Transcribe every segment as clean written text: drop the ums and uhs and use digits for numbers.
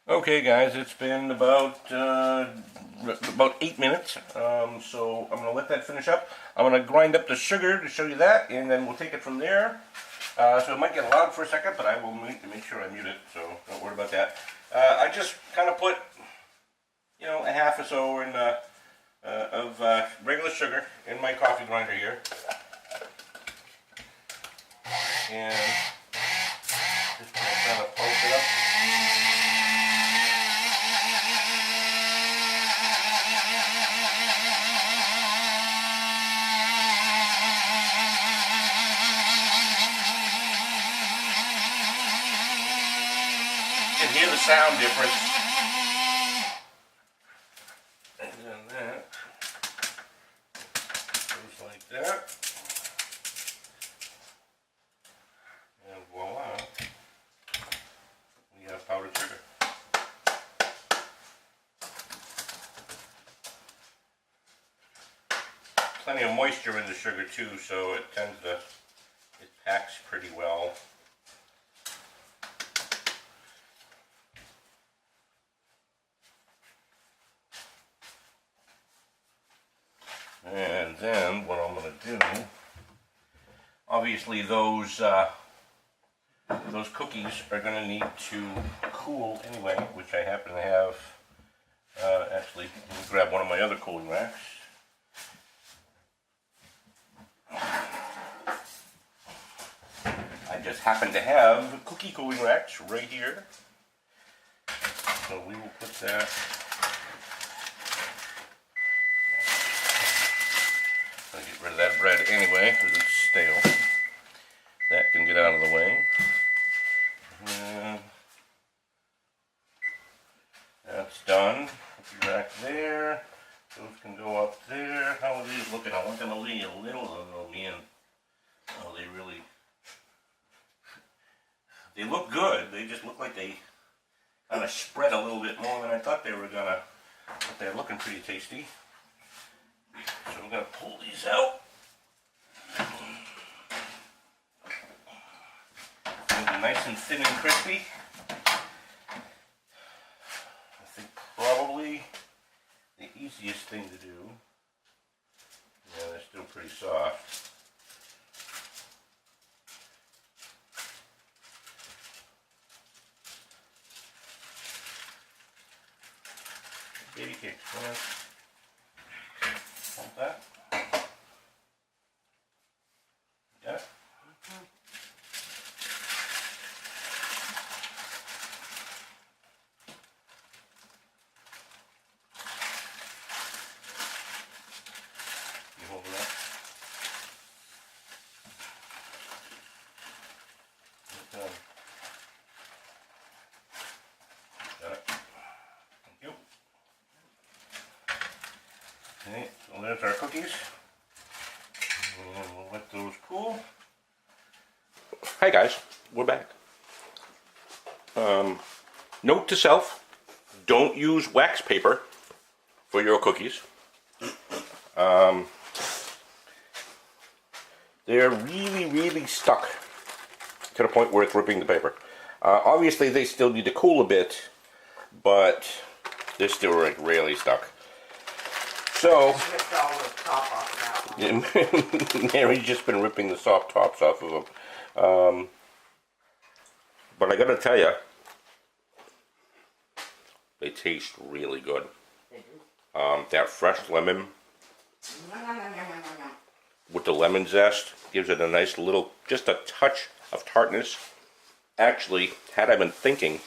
Okay, guys, it's been about 8 minutes, so I'm gonna let that finish up. I'm gonna grind up the sugar to show you that, and then we'll take it from there. So it might get loud for a second, but I will make sure I mute it, so don't worry about that. I just kind of put, a half or so of regular sugar in my coffee grinder here, and just kind of pulse it up. You can hear the sound difference. And then that goes like that. And voila, we have powdered sugar. Plenty of moisture in the sugar too, so it packs pretty well. And then what I'm going to do, obviously those cookies are going to need to cool anyway, which I happen to have. Actually, let me grab one of my other cooling racks. I just happen to have cookie cooling racks right here. So we will put that. I'll get rid of that bread anyway because it's stale. That can get out of the way. And that's done. Cookie rack there. Those can go up there. How are these looking? I want them to leave a little. Oh man. Oh, they look good. They just look like they kind of spread a little bit more than I thought they were gonna. But they're looking pretty tasty. So I'm going to pull these out. It'll be nice and thin and crispy. I think probably the easiest thing to do. Yeah, they're still pretty soft. Baby cakes. Hold that. Got it? You hold it up. Okay. Got it. Thank you. Okay, so there's our cookies. And we'll let those cool. Hi guys, we're back. Note to self, don't use wax paper for your cookies. They're really stuck to the point where it's ripping the paper. Obviously they still need to cool a bit, but they're still like really stuck. So, Mary's just been ripping the soft tops off of them. But I gotta tell you, they taste really good. That fresh lemon with the lemon zest gives it a nice little, just a touch of tartness. Actually, had I been thinking,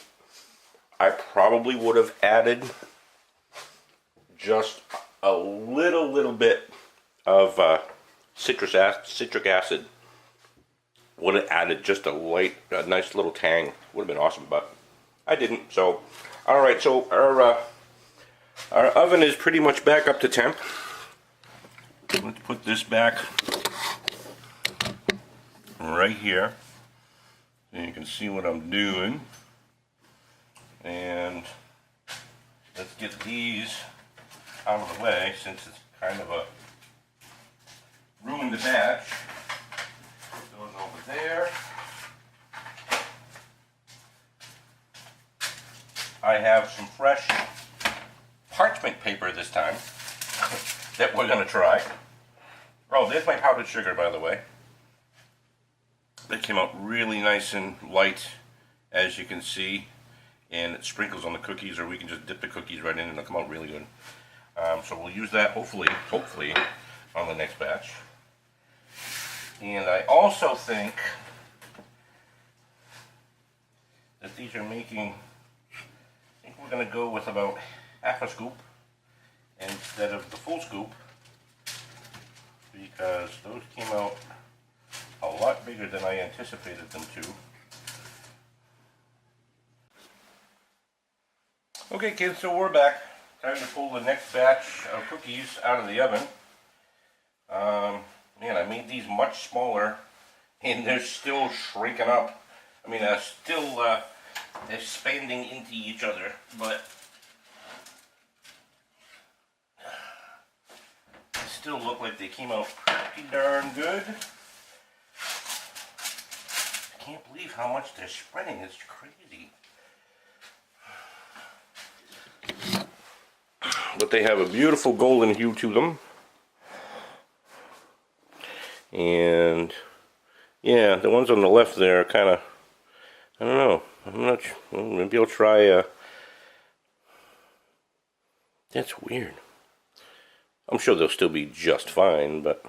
I probably would have added just a little bit of citric acid. Would have added just a nice little tang. Would have been awesome, but I didn't. So, all right. So our oven is pretty much back up to temp. Let's put this back right here, so you can see what I'm doing. And let's get these out of the way since it's kind of a ruined the batch. Those over there. I have some fresh parchment paper this time that we're going to try. Oh, there's my powdered sugar, by the way. It came out really nice and light, as you can see, and it sprinkles on the cookies, or we can just dip the cookies right in and it'll come out really good. So we'll use that hopefully on the next batch. And I also think that these are making, I think we're going to go with about half a scoop instead of the full scoop, because those came out a lot bigger than I anticipated them to. Okay kids, so we're back. Time to pull the next batch of cookies out of the oven. Man, I made these much smaller and they're still shrinking up. I mean, they're still expanding into each other, but they still look like they came out pretty darn good. I can't believe how much they're spreading. It's crazy. But they have a beautiful golden hue to them. And yeah, the ones on the left there are kind of, I don't know, I'm not sure. Well, maybe I'll try, that's weird. I'm sure they'll still be just fine, but,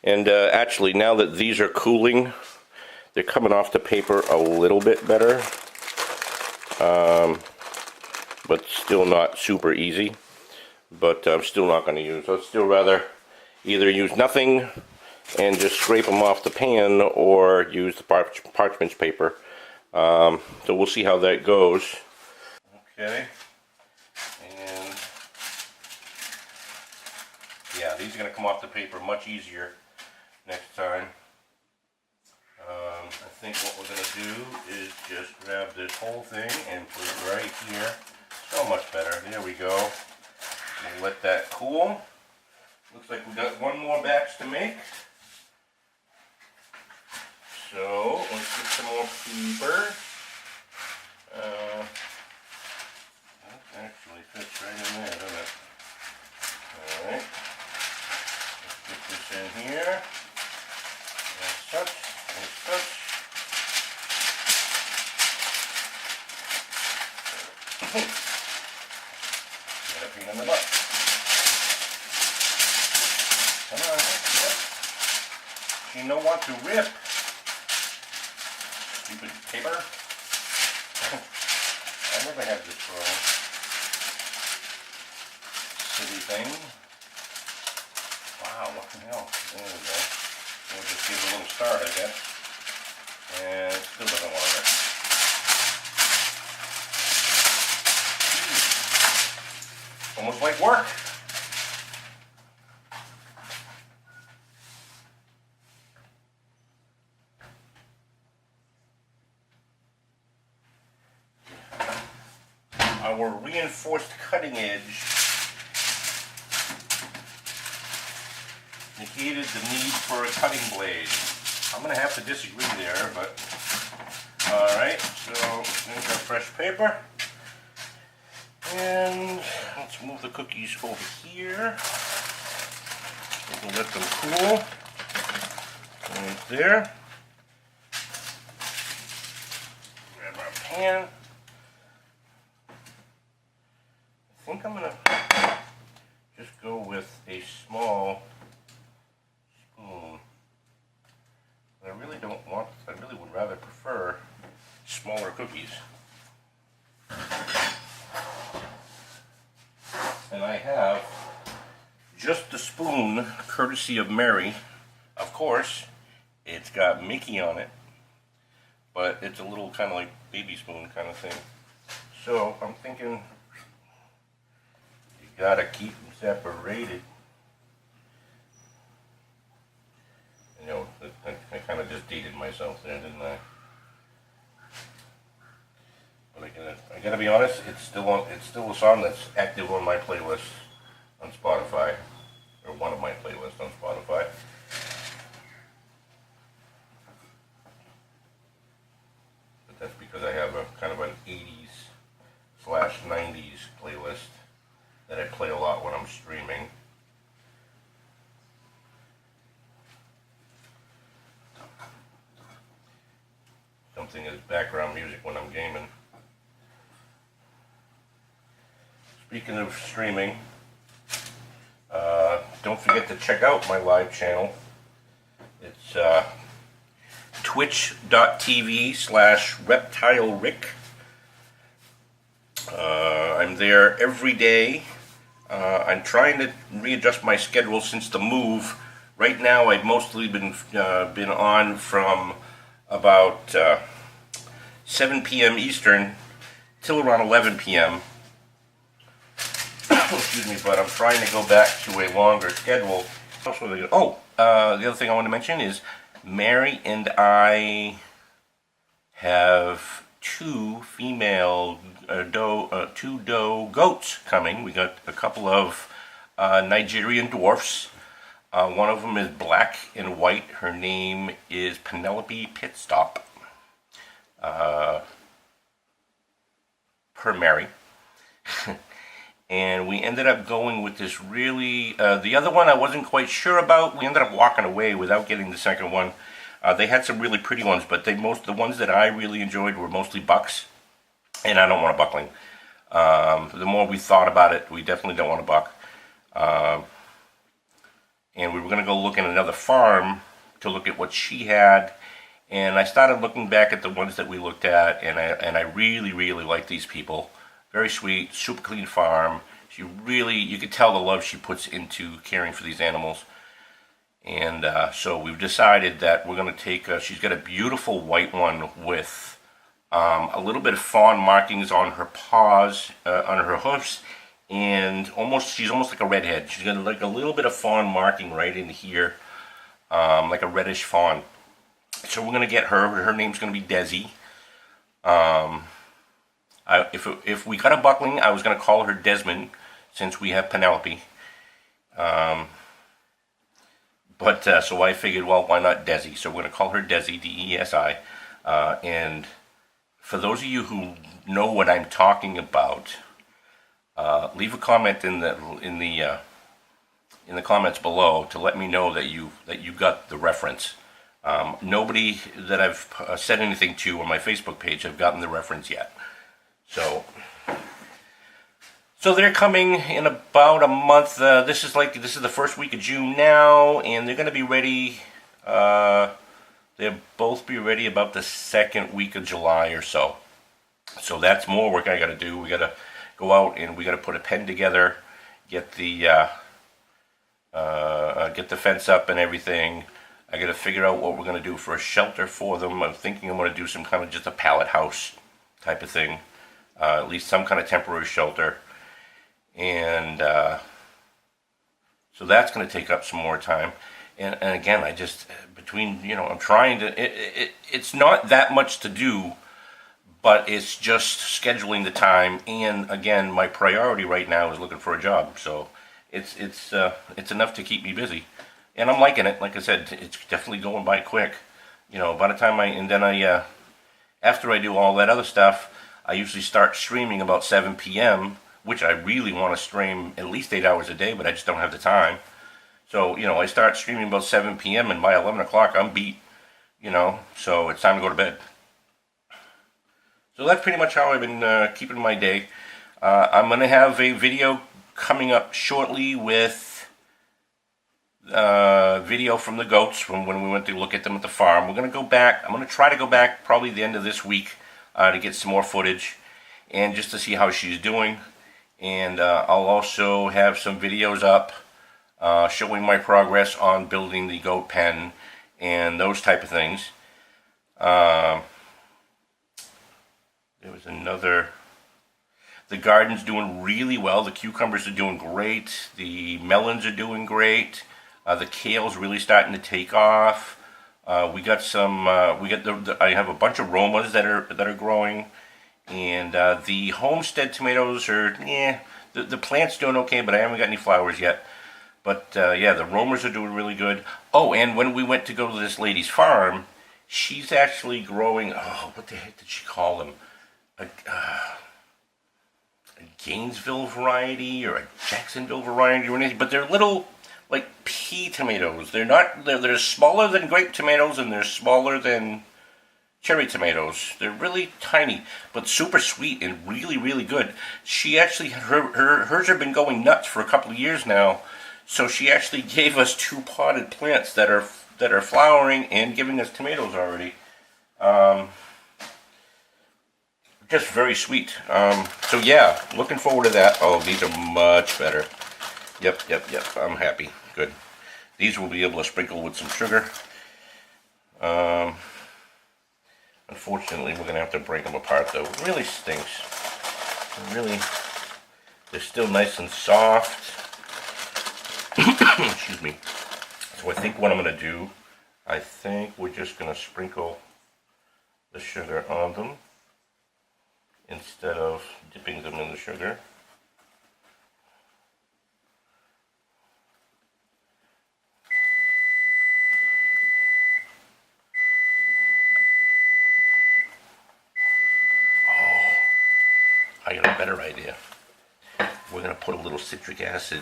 and actually now that these are cooling, they're coming off the paper a little bit better, but still not super easy. But I'm still not going to use, I'd still rather either use nothing and just scrape them off the pan, or use the parchment paper. So we'll see how that goes. Okay, and yeah, these are going to come off the paper much easier next time. I think what we're going to do is just grab this whole thing and put it right here. So much better. There we go. We'll let that cool. Looks like we got one more batch to make. So let's get some more paper. That actually fits right in there, doesn't it? Alright. Let's get this in here. As such, as such. Get a pain in the butt. Come on, yep. You don't want to rip. Stupid paper. I never had this wrong. Silly thing. Wow, what the hell? There we go. We'll just give it a little start, I guess. And it still doesn't want to rip. Almost like work. Our reinforced cutting edge negated the need for a cutting blade. I'm going to have to disagree there, but alright, so there's our fresh paper. And let's move the cookies over here. We'll let them cool. Right there. Grab our pan. I think I'm going to just go with a small spoon. I really don't want, I really would rather prefer smaller cookies. And I have just the spoon, courtesy of Mary. Of course, it's got Mickey on it, but it's a little kind of like baby spoon kind of thing. So I'm thinking you gotta keep them separated. You know, I kind of just dated myself there, didn't I? But I gotta be honest, it's still a song that's active on my playlist on Spotify, or one of my playlists on Spotify. But that's because I have a kind of an 80s as background music when I'm gaming. Speaking of streaming, don't forget to check out my live channel. It's twitch.tv/ReptileRick. I'm there every day. I'm trying to readjust my schedule since the move. Right now, I've mostly been on from about 7 p.m. Eastern till around 11 p.m. Excuse me, but I'm trying to go back to a longer schedule. Oh, the other thing I want to mention is Mary and I have two female two doe goats coming. We got a couple of Nigerian dwarfs. One of them is black and white. Her name is Penelope Pitstop. Per Mary. And we ended up going with this really, the other one I wasn't quite sure about. We ended up walking away without getting the second one. They had some really pretty ones, but the ones that I really enjoyed were mostly bucks, and I don't want a buckling. The more we thought about it, we definitely don't want a buck. And we were going to go look in another farm to look at what she had, and I started looking back at the ones that we looked at, and I really, really like these people. Very sweet, super clean farm. She really, you could tell the love she puts into caring for these animals. And so we've decided that we're going to take, she's got a beautiful white one with a little bit of fawn markings on her paws, on her hoofs, and she's almost like a redhead. She's got like a little bit of fawn marking right in here, like a reddish fawn. So we're going to get her. Her name's going to be Desi. If we got a buckling, I was going to call her Desmond, since we have Penelope. So I figured, well, why not Desi? So we're going to call her Desi, D-E-S-I. And for those of you who know what I'm talking about, leave a comment in the comments below to let me know that you got the reference. Nobody that I've said anything to on my Facebook page have gotten the reference yet. So they're coming in about a month. This is the first week of June now, and they're going to be ready. They'll both be ready about the second week of July or so. So that's more work I got to do. We got to go out and we got to put a pen together, get the fence up and everything. I got to figure out what we're going to do for a shelter for them. I'm thinking I'm going to do some kind of just a pallet house type of thing. At least some kind of temporary shelter. And so that's going to take up some more time. And again, I just, I'm trying to, it's not that much to do, but it's just scheduling the time. And again, my priority right now is looking for a job. So it's enough to keep me busy. And I'm liking it. Like I said, it's definitely going by quick. By the time after I do all that other stuff, I usually start streaming about 7 p.m., which I really want to stream at least 8 hours a day, but I just don't have the time. So, I start streaming about 7 p.m., and by 11 o'clock, I'm beat, so it's time to go to bed. So that's pretty much how I've been keeping my day. I'm going to have a video coming up shortly with video from the goats from when we went to look at them at the farm. We're going to go back. I'm going to try to go back probably the end of this week to get some more footage and just to see how she's doing. And I'll also have some videos up showing my progress on building the goat pen and those type of things. There was another. The garden's doing really well. The cucumbers are doing great. The melons are doing great. The kale's really starting to take off. We got some. I have a bunch of Romas that are growing, and the homestead tomatoes are. The plant's doing okay, but I haven't got any flowers yet. But yeah, the Romas are doing really good. Oh, and when we went to go to this lady's farm, she's actually growing. Oh, what the heck did she call them? A Gainesville variety or a Jacksonville variety or anything? But they're little, like pea tomatoes. They're smaller than grape tomatoes, and they're smaller than cherry tomatoes. They're really tiny, but super sweet and really, really good. She actually, hers have been going nuts for a couple of years now, so she actually gave us 2 potted plants that are flowering and giving us tomatoes already. Just very sweet. So yeah, looking forward to that. Oh, these are much better. Yep. I'm happy. Good. These we'll be able to sprinkle with some sugar. Unfortunately, we're going to have to break them apart, though. It really stinks. They're still nice and soft. Excuse me. So I think what I'm going to do, I think we're just going to sprinkle the sugar on them instead of dipping them in the sugar. I got a better idea. We're going to put a little citric acid,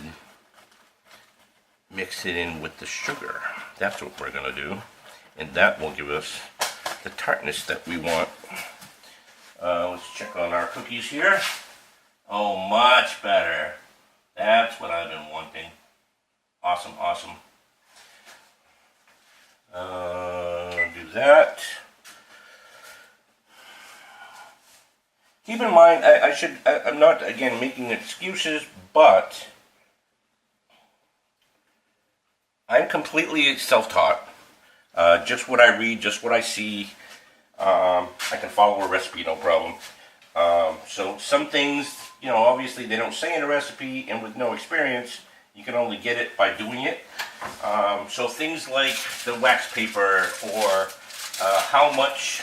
mix it in with the sugar. That's what we're going to do. And that will give us the tartness that we want. Let's check on our cookies here. Oh, much better. That's what I've been wanting. Awesome. Do that. Keep in mind, I'm not, again, making excuses, but I'm completely self-taught. Just what I read, just what I see. I can follow a recipe, no problem. So some things, obviously they don't say in a recipe, and with no experience, you can only get it by doing it. So things like the wax paper, or how much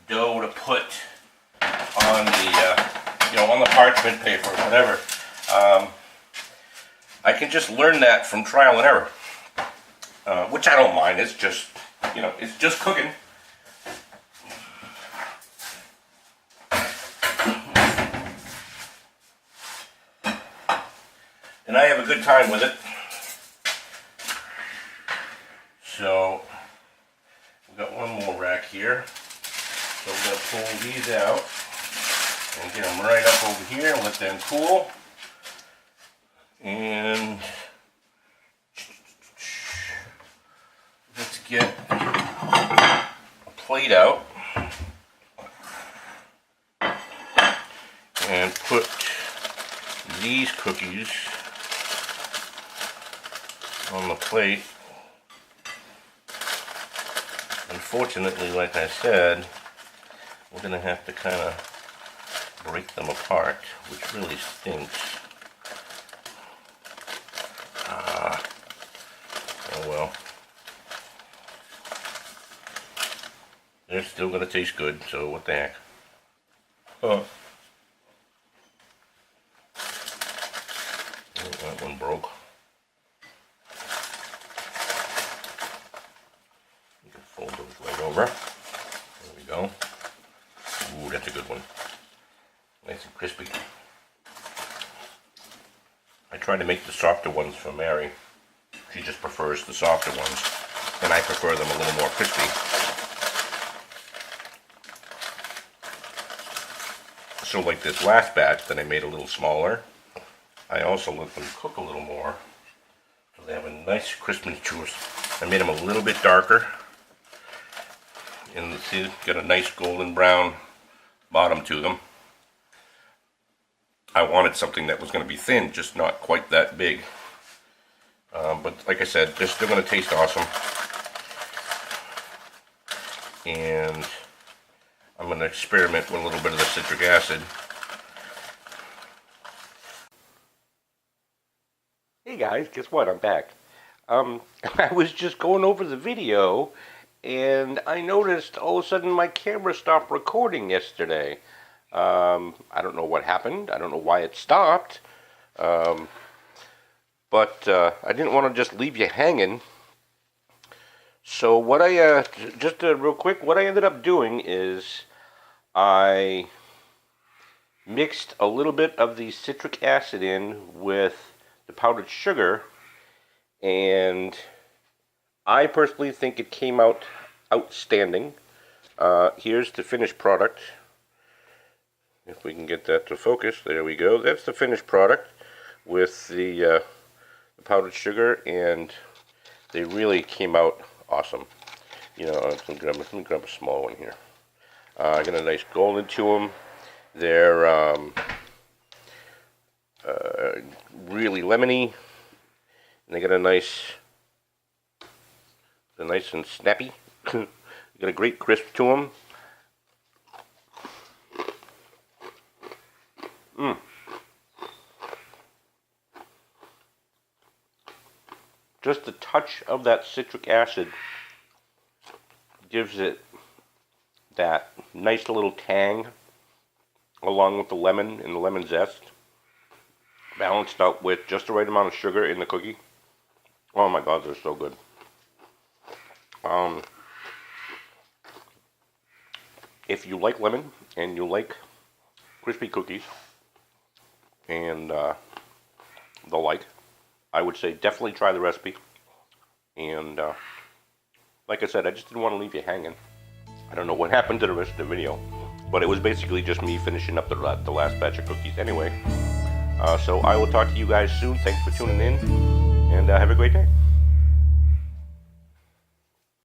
dough to put on the, on the parchment paper, whatever. I can just learn that from trial and error, which I don't mind. It's just, it's just cooking. And I have a good time with it. So, we've got one more rack here. So we're going to pull these out and get them right up over here and let them cool. And let's get a plate out and put these cookies on the plate. Unfortunately, like I said, we're going to have to kind of break them apart, which really stinks. Oh well. They're still going to taste good, so what the heck. Oh, that one broke. You can fold those right over. There we go. Ooh, that's a good one. Nice and crispy. I try to make the softer ones for Mary. She just prefers the softer ones, and I prefer them a little more crispy. So like this last batch that I made a little smaller, I also let them cook a little more, so they have a nice crispness to us. I made them a little bit darker, and see, got a nice golden brown bottom to them. I wanted something that was going to be thin, just not quite that big. But like I said, they're still going to taste awesome. And I'm going to experiment with a little bit of the citric acid. Hey guys, guess what? I'm back. I was just going over the video, and I noticed all of a sudden my camera stopped recording yesterday. I don't know what happened. I don't know why it stopped. But I didn't want to just leave you hanging. So what just real quick, what I ended up doing is I mixed a little bit of the citric acid in with the powdered sugar, and I personally think it came out outstanding. Here's the finished product. If we can get that to focus, there we go. That's the finished product with the powdered sugar, and they really came out awesome. You know, let me grab a small one here. I got a nice golden to them. They're really lemony, and they got a nice, they're nice and snappy. Got a great crisp to them. Just a touch of that citric acid gives it that nice little tang along with the lemon and the lemon zest, balanced out with just the right amount of sugar in the cookie. Oh my god, they're so good. If you like lemon and you like crispy cookies and the like, I would say definitely try the recipe. And like I said, I just didn't want to leave you hanging. I don't know what happened to the rest of the video, but it was basically just me finishing up the last batch of cookies anyway. So I will talk to you guys soon. Thanks for tuning in, and have a great day.